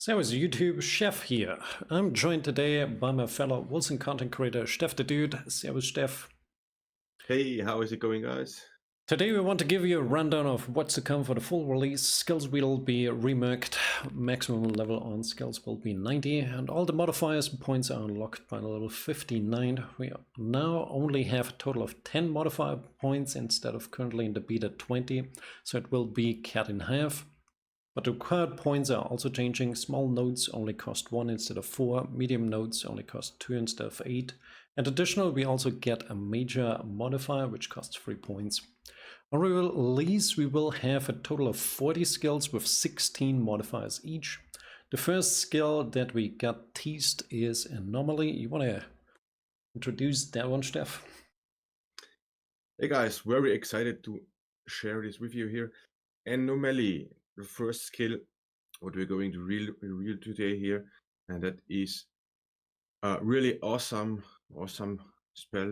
Servus YouTube, Chef here. I'm joined today by my fellow Wolcen content creator, Steff the Dude. Servus, Steff. Hey, how is it going, guys? Today we want to give you a rundown of what's to come for the full release. Skills will be remarked, maximum level on skills will be 90, and all the modifiers and points are unlocked by level 59. We now only have a total of 10 modifier points instead of currently in the beta 20, so it will be cut in half. But the required points are also changing. Small nodes only cost 1 instead of 4, medium nodes only cost 2 instead of 8. And additional, we also get a major modifier which costs 3 points. On release, we will have a total of 40 skills with 16 modifiers each. The first skill that we got teased is Anomaly. You want to introduce that one, Steff? Hey guys, very excited to share this with you here. Anomaly, the first skill, what we're going to reveal today here, and that is a really awesome spell.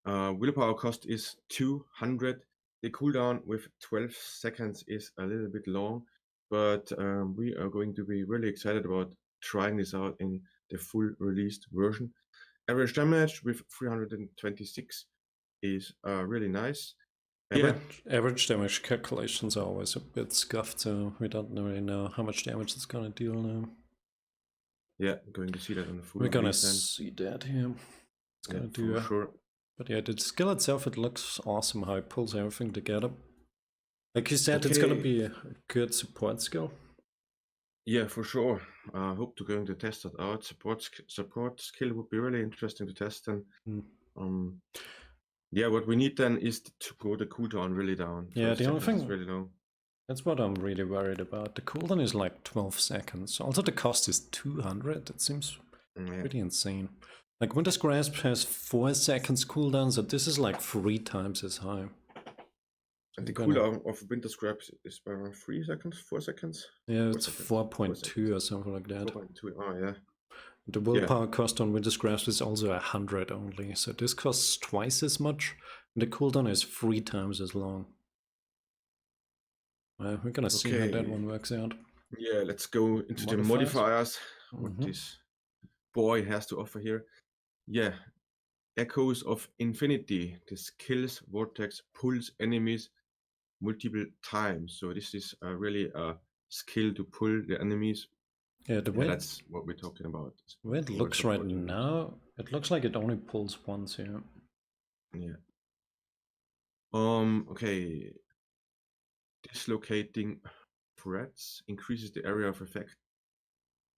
Willpower cost is 200. The cooldown with 12 seconds is a little bit long, but we are going to be really excited about trying this out in the full released version. Average damage with 326 is really nice. Average damage calculations are always a bit scuffed, so we don't really know how much damage it's gonna deal now. Yeah, going to see that on the full. We're gonna see that here. It's gonna do for sure. But yeah, the skill itself, it looks awesome how it pulls everything together. Like you said, it's gonna be a good support skill. Yeah, for sure. I hope to going to test that out. Support skill would be really interesting to test. And yeah, what we need then is to go the cooldown really down. Yeah, the only thing is really low. That's what I'm really worried about. The cooldown is like 12 seconds. Also, the cost is 200. It seems pretty insane. Like Winter's Grasp has 4 seconds cooldown, so this is like 3 times as high. And the cooldown of Winter's Grasp is around 3 seconds, 4 seconds? Yeah, it's 4.2 or something like that. 4.2, oh yeah. The willpower cost on Winter's Grasp is also 100 only, so this costs twice as much, and the cooldown is 3 times as long. We're gonna see how that one works out. Yeah, let's go into the modifiers. What this boy has to offer here. Yeah, Echoes of Infinity. The skills Vortex pulls enemies multiple times. So this is really a skill to pull the enemies. Yeah, that's what we're talking about. The way it looks right now, it looks like it only pulls once here. Yeah. Okay. Dislocating threats increases the area of effect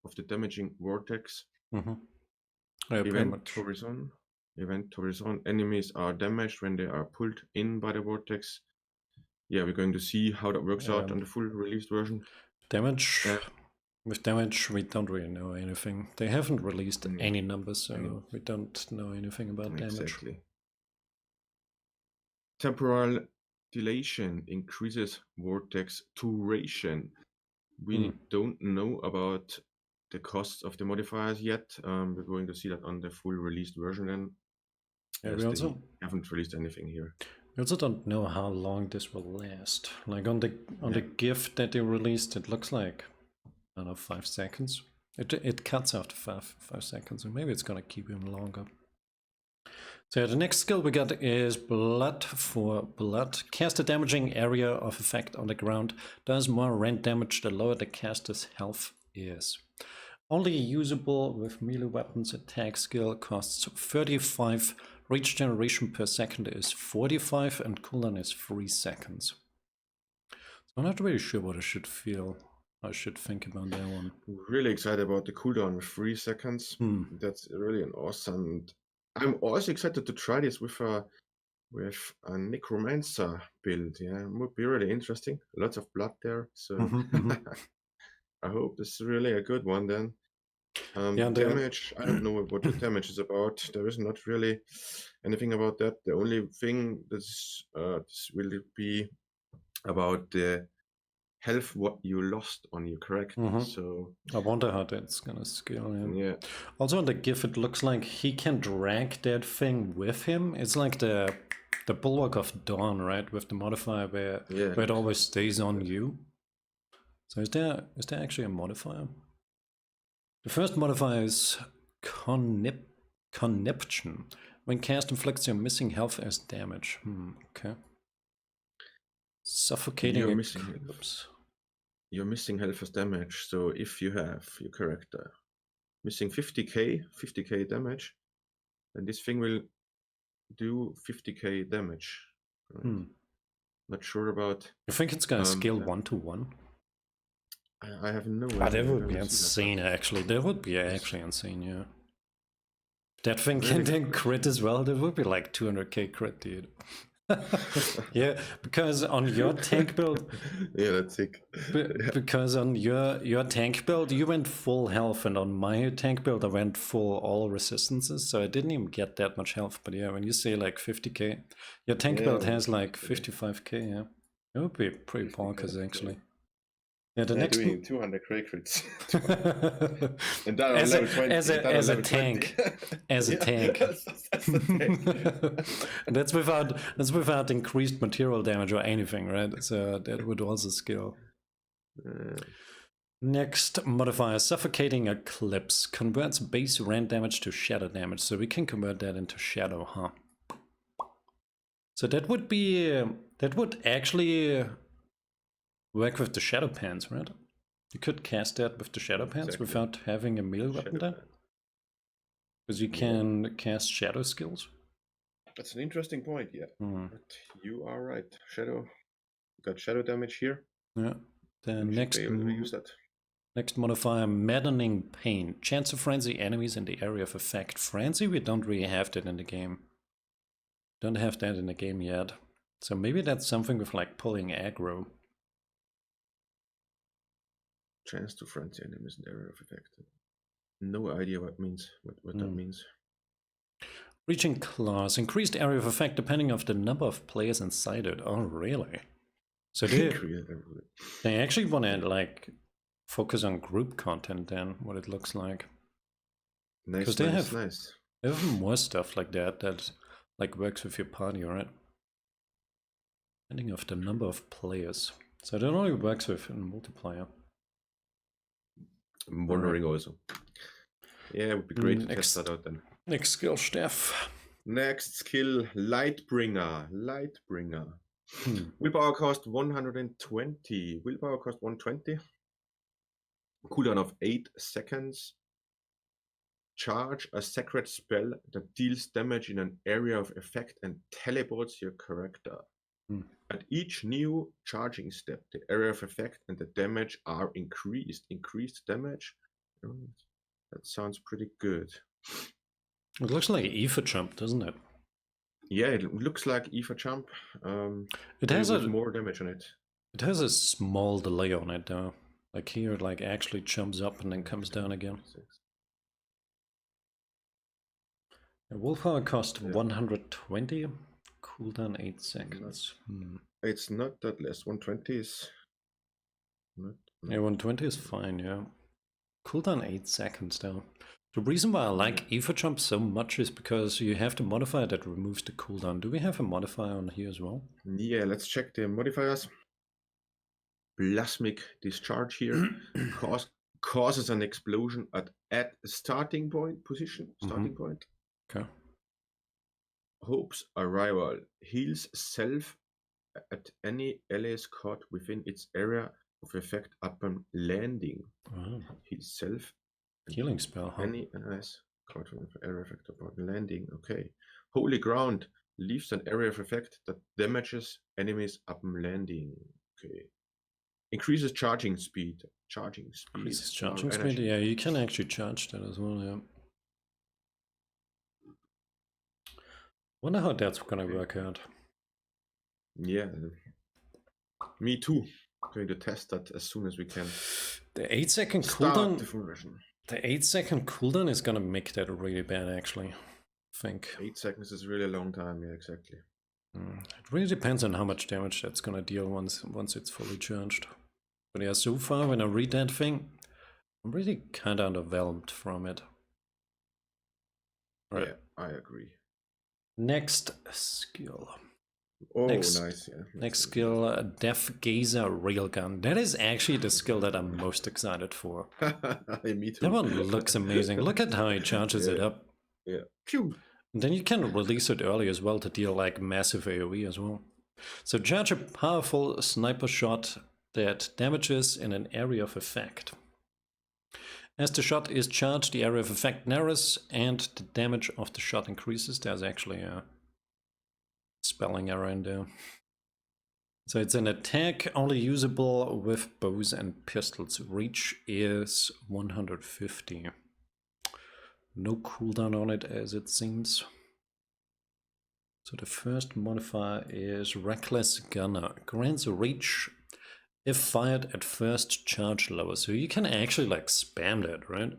of the damaging vortex. Yeah, Event horizon. Enemies are damaged when they are pulled in by the vortex. Yeah, we're going to see how that works out on the full released version. Damage. With damage, we don't really know anything. They haven't released any numbers, so we don't know anything about damage. Exactly. Temporal dilation increases vortex duration. We don't know about the costs of the modifiers yet. We're going to see that on the full released version then. Yeah, we also haven't released anything here. We also don't know how long this will last. Like on the gift that they released, it looks like, I don't know, 5 seconds. It cuts after 5 seconds, so maybe it's gonna keep him longer. So the next skill we got is Blood for Blood. Cast a damaging area of effect on the ground. Does more rend damage the lower the caster's health is. Only usable with melee weapons. Attack skill costs 35. Reach generation per second is 45 and cooldown is 3 seconds. So I'm not really sure what I should think about that one. Really excited about the cooldown with 3 seconds. That's really an awesome. I'm also excited to try this with a necromancer build. Yeah, it would be really interesting. Lots of blood there, so I hope this is really a good one then. Damage, I don't know what the damage is about. There is not really anything about that. The only thing this will be about the health what you lost on you, correct? So I wonder how that's gonna scale. Yeah. Also on the GIF, it looks like he can drag that thing with him. It's like the Bulwark of Dawn, right? With the modifier where it always stays on you. So is there actually a modifier? The first modifier is Conniption. When cast, inflicts your missing health as damage. Okay. Suffocating You're missing eclipse. You're missing health as damage, so if you have your character missing 50k damage, then this thing will do 50k damage. Right? Not sure about. You think it's gonna scale 1-to-1? I have no idea. idea. That would be insane, actually. That would be actually insane, yeah. That thing Really? can then crit as well. That would be like 200k crit, dude. Yeah, because on your tank build, yeah, that's sick. Because on your tank build, you went full health, and on my tank build, I went full all resistances, so I didn't even get that much health. But yeah, when you say like 50k, your tank build has like 55k. Yeah, it would be pretty bonkers actually. Yeah, the next doing 200 crits. And down as level 20. As a tank. As a tank. That's without increased material damage or anything, right? So that would also scale. Next modifier, Suffocating Eclipse. Converts base rend damage to shadow damage. So we can convert that into shadow, huh? So that would be that would actually work with the shadow pants, right? You could cast that with the shadow pants without having a melee weapon then? Because you can cast shadow skills. That's an interesting point, yeah. But you are right. Shadow. Got shadow damage here. Yeah. The next modifier, Maddening Pain. Chance to frenzy enemies in the area of effect. Frenzy, we don't really have that in the game. Don't have that in the game yet. So maybe that's something with like pulling aggro. Chance to frenzy enemies in the area of effect. No idea what that means. Reaching class. Increased area of effect depending on the number of players inside it. Oh, really? So they actually want to like focus on group content then, what it looks like. Nice, they have more stuff like that like works with your party, right? Depending on the number of players. So that only works with in multiplayer. I'm wondering also. Yeah, it would be great to test that out then. Next skill, Steph. Next skill, Lightbringer. Willpower cost 120. Willpower cost 120. Cooldown of 8 seconds. Charge a sacred spell that deals damage in an area of effect and teleports your character. At each new charging step, the area of effect and the damage are increased. Increased damage? That sounds pretty good. It looks like Aether Jump, doesn't it? Yeah, it looks like Aether Jump. It has more damage on it. It has a small delay on it though. Like here, it like actually jumps up and then comes down again. Willpower cost 120. Cooldown 8 seconds. It's not that less. 120 is not. Yeah, 120 is fine, yeah. Cooldown 8 seconds though. The reason why I like Aether Jump so much is because you have the modifier that removes the cooldown. Do we have a modifier on here as well? Yeah, let's check the modifiers. Plasmic Discharge here causes an explosion at starting point position. Starting point. Okay. Hopes arrival. Heals self at any allies caught within its area of effect upon landing. Heals self. Healing spell, huh? Any allies caught within area of effect upon landing. Okay. Holy Ground leaves an area of effect that damages enemies upon landing. Okay. Increases charging speed. Increases charging speed? Yeah, you can actually charge that as well, yeah. Wonder how that's gonna work out. Yeah, me too. Going to test that as soon as we can. The 8-second cooldown. The 8-second cooldown is gonna make that really bad, actually. I think 8 seconds is really a long time. Yeah, exactly. It really depends on how much damage that's gonna deal once it's fully charged. But yeah, so far when I read that thing, I'm really kind of underwhelmed from it. Right. Yeah, I agree. Next skill. Oh, Next, nice. Yeah. next skill, Death Gazer Railgun. That is actually the skill that I'm most excited for. Me too. That one looks amazing. Look at how he charges it Yeah. up. Yeah. Pew. And then you can release it early as well to deal like massive AoE as well. So charge a powerful sniper shot that damages in an area of effect. As the shot is charged, the area of effect narrows and the damage of the shot increases. There's actually a spelling error in there. So it's an attack only usable with bows and pistols. Reach is 150. No cooldown on it as it seems. So the first modifier is Reckless Gunner. Grants reach if fired at first charge level. So you can actually like spam that, right?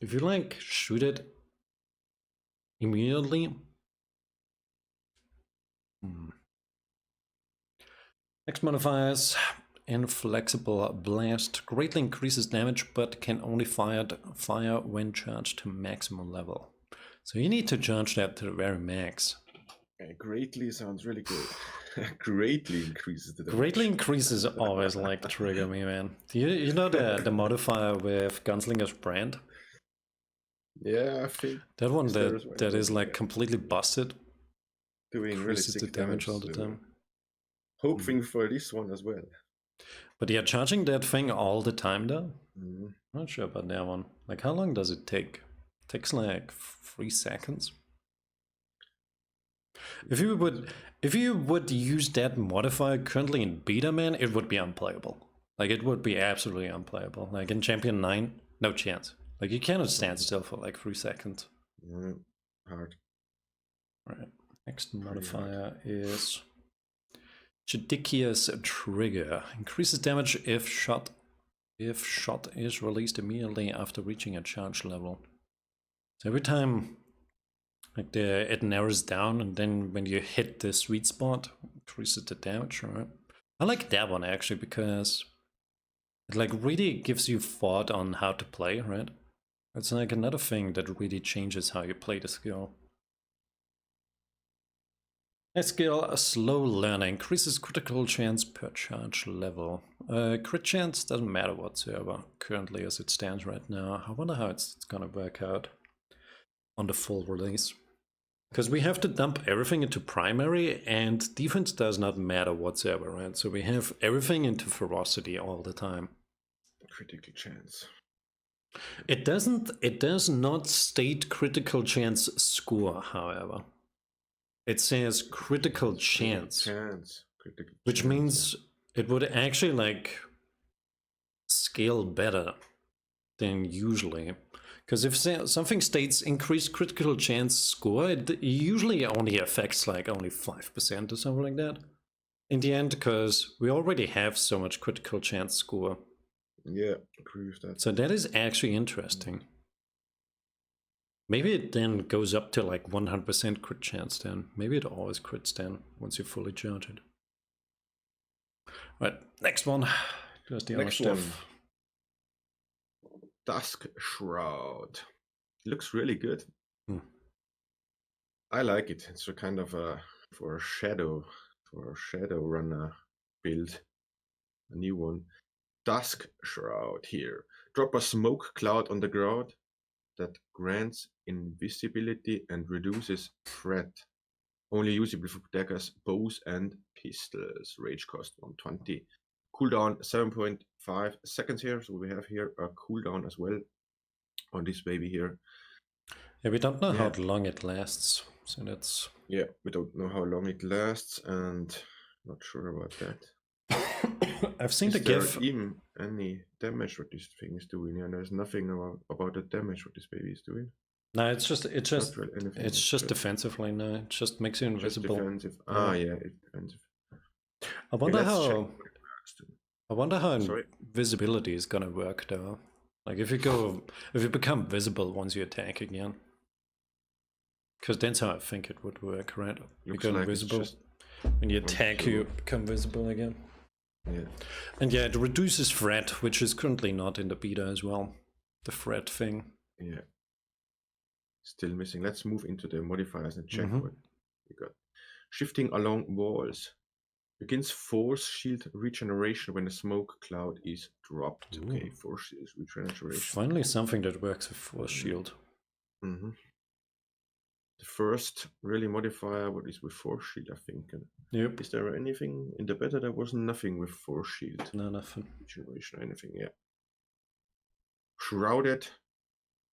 If you like shoot it immediately. Next modifiers, Inflexible Blast. Greatly increases damage but can only fire when charged to maximum level. So you need to charge that to the very max. Greatly sounds really good. Greatly increases the damage. Greatly increases always like trigger me, man. You know the modifier with Gunslinger's Brand? Yeah, I think that one that is like completely busted. Doing increases really the damage all the time. Hoping for this one as well. But yeah, charging that thing all the time though? Not sure about that one. Like how long does it take? It takes like 3 seconds. If you would use that modifier currently in beta, man, it would be unplayable. Like it would be absolutely unplayable. Like in Champion 9, no chance. Like you cannot stand still for like 3 seconds. Hard. Right. Next modifier is Judicious Trigger. Increases damage if shot is released immediately after reaching a charge level. So every time like it narrows down, and then when you hit the sweet spot, increases the damage, right? I like that one actually because it like really gives you thought on how to play, right? It's like another thing that really changes how you play the skill. Next skill, Slow Learner. Increases critical chance per charge level. Crit chance doesn't matter whatsoever currently as it stands right now. I wonder how it's gonna work out on the full release. Because we have to dump everything into primary, and defense does not matter whatsoever, right? So we have everything into ferocity all the time. Critical chance. It does not state critical chance score, however. It says critical chance. Which means it would actually like scale better than usually. Because if something states increased critical chance score, it usually only affects like only 5% or something like that. In the end, because we already have so much critical chance score. Yeah, agree with that. So that is actually interesting. Maybe it then goes up to like 100% crit chance then. Maybe it always crits then once you fully charge it. Right, next one. Just the next other one. stuff. Dusk Shroud. Looks really good. I like it. It's a kind of for a shadow runner build. A new one. Dusk Shroud here. Drop a smoke cloud on the ground that grants invisibility and reduces threat. Only usable for daggers, bows, and pistols. Rage cost 120. Cooldown 7.5 seconds here. So we have here a cooldown as well on this baby here. Yeah, we don't know how long it lasts. So that's... Yeah, we don't know how long it lasts, and not sure about that. I've seen the GIF. Even any damage what this thing is doing? Yeah, there's nothing about the damage what this baby is doing. No, it's just defensively. No, it just makes you invisible. Just defensive. Yeah, it's defensive. I wonder how visibility is gonna work though. Like if you become visible once you attack again. Because that's how I think it would work, right? You go invisible. When you attack, you become visible again. Yeah. And yeah, it reduces threat, which is currently not in the beta as well. The threat thing. Yeah. Still missing. Let's move into the modifiers and check what we got. Shifting along walls. Begins force shield regeneration when a smoke cloud is dropped. Ooh. Okay, force shield regeneration. Finally something that works with force shield. Mm-hmm. The first really modifier, what is with force shield, I think. Yep. Is there anything in the beta? There was nothing with force shield. No, nothing. Regeneration or anything, yeah. Shrouded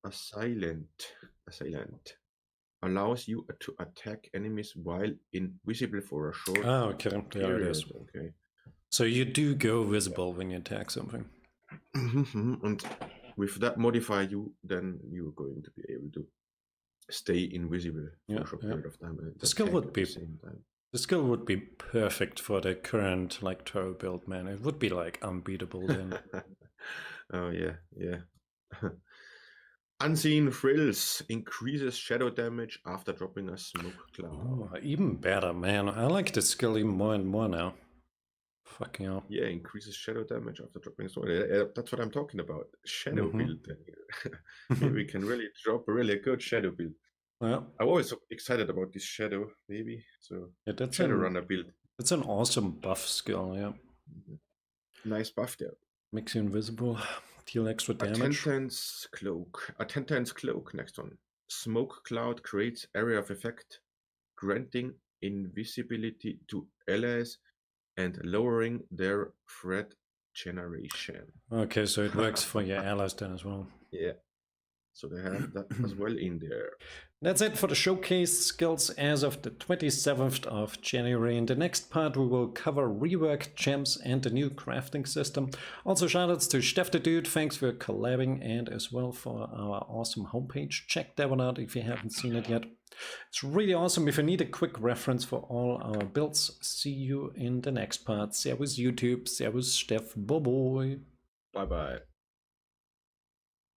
Assailant allows you to attack enemies while invisible for a short okay, period. there it is. Okay. So you do go visible when you attack something. And with that modifier, you're going to be able to stay invisible for a short period of time. The skill would be perfect for the current like Toro build, man. It would be like unbeatable then. Oh yeah. Unseen Frills increases shadow damage after dropping a smoke cloud. Oh, even better, man. I like the skill even more and more now. Fucking hell. Yeah, increases shadow damage after dropping a smoke. That's what I'm talking about. Shadow build. Here we can really drop a really good shadow build. Yeah. I'm always excited about this shadow, maybe. So yeah, that's shadow runner build. It's an awesome buff skill, yeah. Nice buff there. Makes you invisible, deal extra damage. Attendant's cloak, next one. Smoke cloud creates area of effect, granting invisibility to allies and lowering their threat generation. Okay, so it works for your allies then as well. Yeah. So they have that as well in there. That's it for the showcase skills as of the 27th of January. In the next part, we will cover reworked gems and the new crafting system. Also, shoutouts to Steph the Dude. Thanks for collabing and as well for our awesome homepage. Check that one out if you haven't seen it yet. It's really awesome. If you need a quick reference for all our builds, see you in the next part. Servus YouTube, servus Steph, bye-bye. Bye-bye.